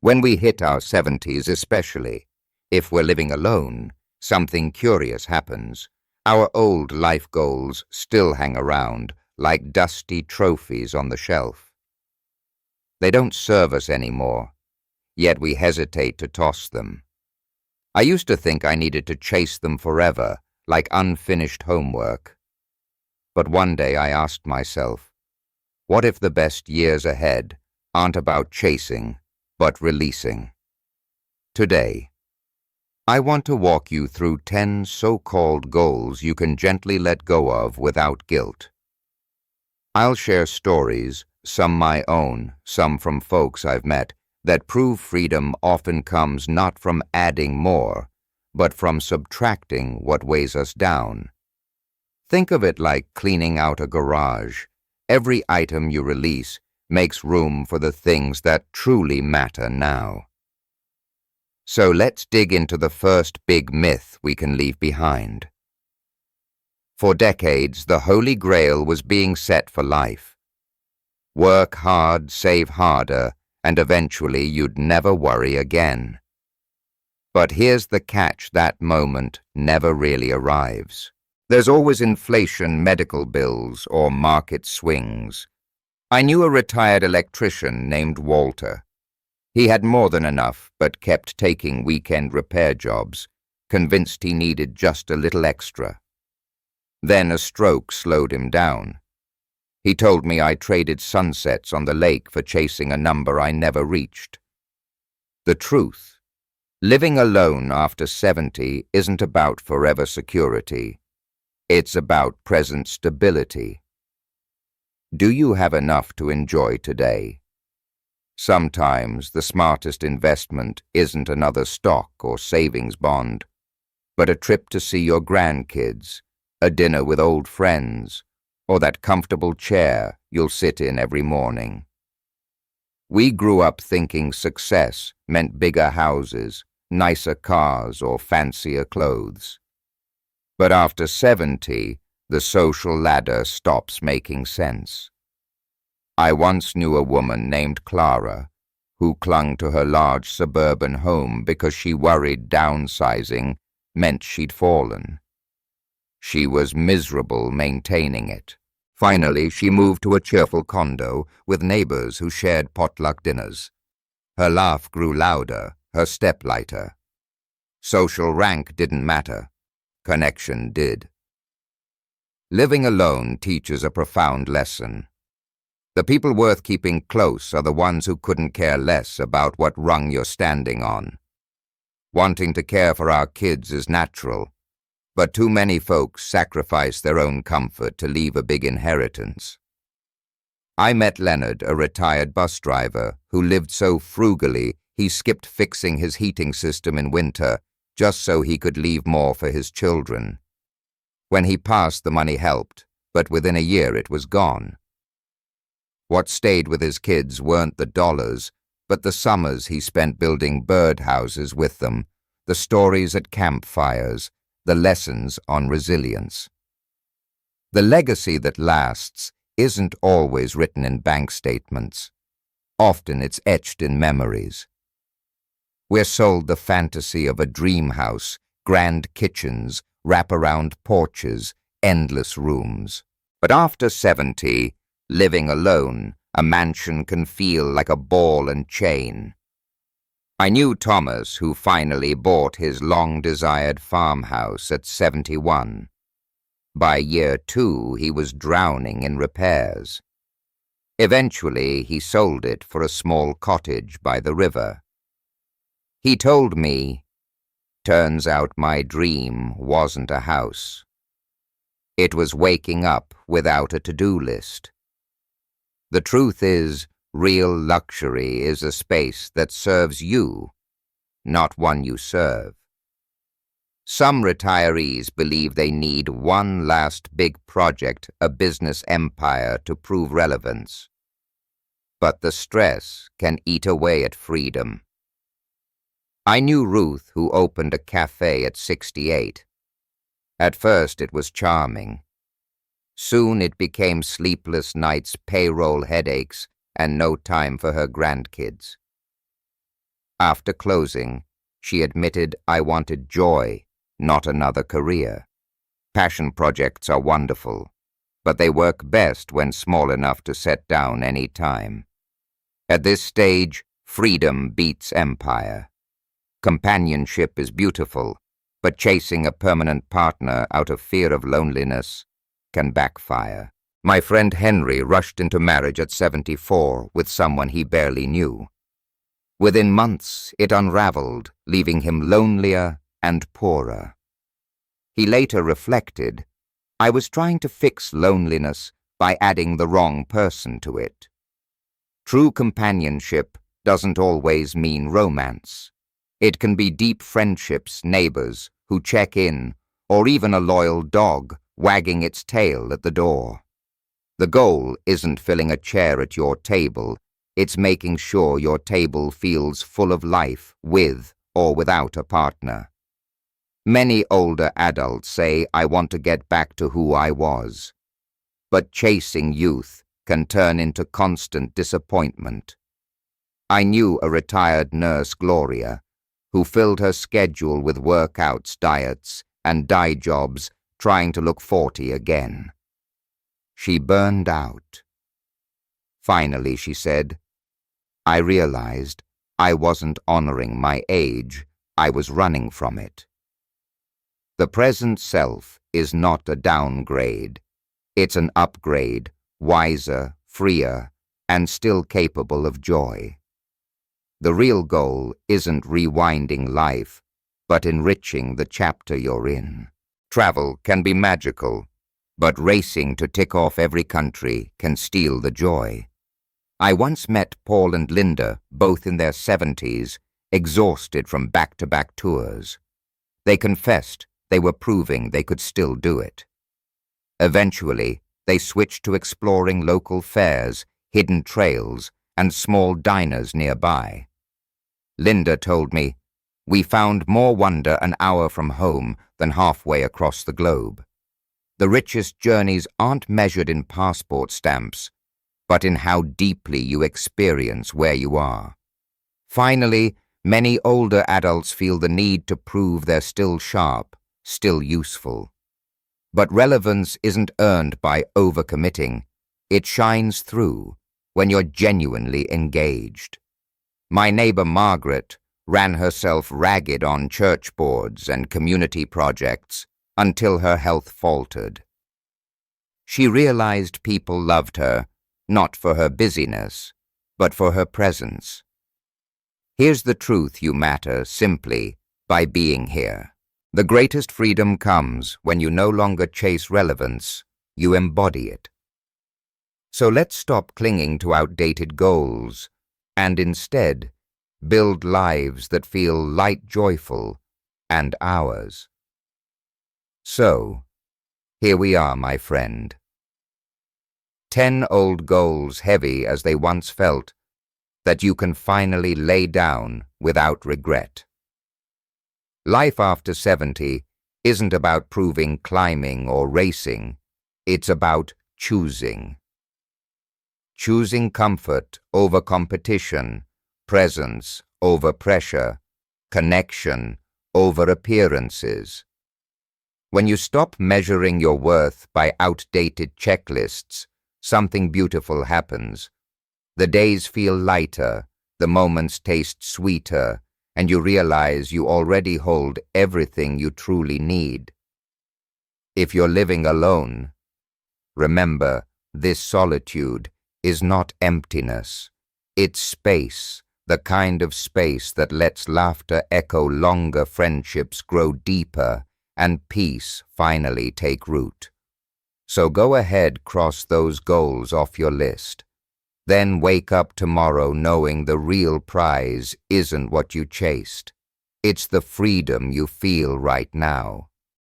When we hit our 70s especially, if we're living alone, something curious happens. Our old life goals still hang around like dusty trophies on the shelf. They don't serve us anymore, yet we hesitate to toss them. I used to think I needed to chase them forever, like unfinished homework. But one day I asked myself, what if the best years ahead aren't about chasing, but releasing? Today, I want to walk you through 10 so-called goals you can gently let go of without guilt. I'll share stories, some my own, some from folks I've met, that prove freedom often comes not from adding more, but from subtracting what weighs us down. Think of it like cleaning out a garage. Every item you release makes room for the things that truly matter now. So let's dig into the first big myth we can leave behind. For decades, the Holy Grail was being set for life. Work hard, save harder, and eventually you'd never worry again. But here's the catch: that moment never really arrives. There's always inflation, medical bills, or market swings. I knew a retired electrician named Walter. He had more than enough, but kept taking weekend repair jobs, convinced he needed just a little extra. Then a stroke slowed him down. He told me I traded sunsets on the lake for chasing a number I never reached. The truth: living alone after 70 isn't about forever security. It's about present stability. Do you have enough to enjoy today? Sometimes the smartest investment isn't another stock or savings bond, but a trip to see your grandkids, a dinner with old friends, or that comfortable chair you'll sit in every morning. We grew up thinking success meant bigger houses, nicer cars, or fancier clothes. But after 70, the social ladder stops making sense. I once knew a woman named Clara who clung to her large suburban home because she worried downsizing meant she'd fallen. She was miserable maintaining it. Finally, she moved to a cheerful condo with neighbors who shared potluck dinners. Her laugh grew louder, her step lighter. Social rank didn't matter. Connection did. Living alone teaches a profound lesson. The people worth keeping close are the ones who couldn't care less about what rung you're standing on. Wanting to care for our kids is natural, but too many folks sacrifice their own comfort to leave a big inheritance. I met Leonard, a retired bus driver, who lived so frugally he skipped fixing his heating system in winter just so he could leave more for his children. When he passed, the money helped, but within a year it was gone. What stayed with his kids weren't the dollars, but the summers he spent building birdhouses with them, the stories at campfires, the lessons on resilience. The legacy that lasts isn't always written in bank statements. Often it's etched in memories. We're sold the fantasy of a dream house, grand kitchens, wraparound porches, endless rooms. But after 70, living alone, a mansion can feel like a ball and chain. I knew Thomas, who finally bought his long-desired farmhouse at 71. By year 2, he was drowning in repairs. Eventually, he sold it for a small cottage by the river. He told me, "Turns out my dream wasn't a house. It was waking up without a to-do list." The truth is, real luxury is a space that serves you, not one you serve. Some retirees believe they need one last big project, a business empire, to prove relevance. But the stress can eat away at freedom. I knew Ruth, who opened a cafe at 68. At first it was charming. Soon it became sleepless nights, payroll headaches, and no time for her grandkids. After closing, she admitted I wanted joy, not another career. Passion projects are wonderful, but they work best when small enough to set down any time. At this stage, freedom beats empire. Companionship is beautiful, but chasing a permanent partner out of fear of loneliness can backfire. My friend Henry rushed into marriage at 74 with someone he barely knew. Within months, it unraveled, leaving him lonelier and poorer. He later reflected, I was trying to fix loneliness by adding the wrong person to it. True companionship doesn't always mean romance. It can be deep friendships, neighbors who check in, or even a loyal dog wagging its tail at the door. The goal isn't filling a chair at your table, it's making sure your table feels full of life with or without a partner. Many older adults say, I want to get back to who I was. But chasing youth can turn into constant disappointment. I knew a retired nurse, Gloria, who filled her schedule with workouts, diets, and dye jobs, trying to look 40 again. She burned out. Finally, she said, I realized I wasn't honoring my age, I was running from it. The present self is not a downgrade. It's an upgrade, wiser, freer, and still capable of joy. The real goal isn't rewinding life, but enriching the chapter you're in. Travel can be magical, but racing to tick off every country can steal the joy. I once met Paul and Linda, both in their 70s, exhausted from back-to-back tours. They confessed they were proving they could still do it. Eventually, they switched to exploring local fairs, hidden trails, and small diners nearby. Linda told me, we found more wonder an hour from home than halfway across the globe. The richest journeys aren't measured in passport stamps, but in how deeply you experience where you are. Finally, many older adults feel the need to prove they're still sharp, still useful. But relevance isn't earned by overcommitting. It shines through when you're genuinely engaged. My neighbor Margaret ran herself ragged on church boards and community projects until her health faltered. She realized people loved her, not for her busyness, but for her presence. Here's the truth: you matter simply by being here. The greatest freedom comes when you no longer chase relevance, you embody it. So let's stop clinging to outdated goals and instead build lives that feel light, joyful, and ours. So, here we are, my friend. 10 old goals, heavy as they once felt, that you can finally lay down without regret. Life after 70 isn't about proving, climbing, or racing. It's about choosing. Choosing comfort over competition, presence over pressure, connection over appearances. When you stop measuring your worth by outdated checklists, something beautiful happens. The days feel lighter, the moments taste sweeter, and you realize you already hold everything you truly need. If you're living alone, remember, this solitude is not emptiness. It's space, the kind of space that lets laughter echo longer, friendships grow deeper, and peace finally take root. So go ahead, cross those goals off your list. Then wake up tomorrow knowing the real prize isn't what you chased. It's the freedom you feel right now.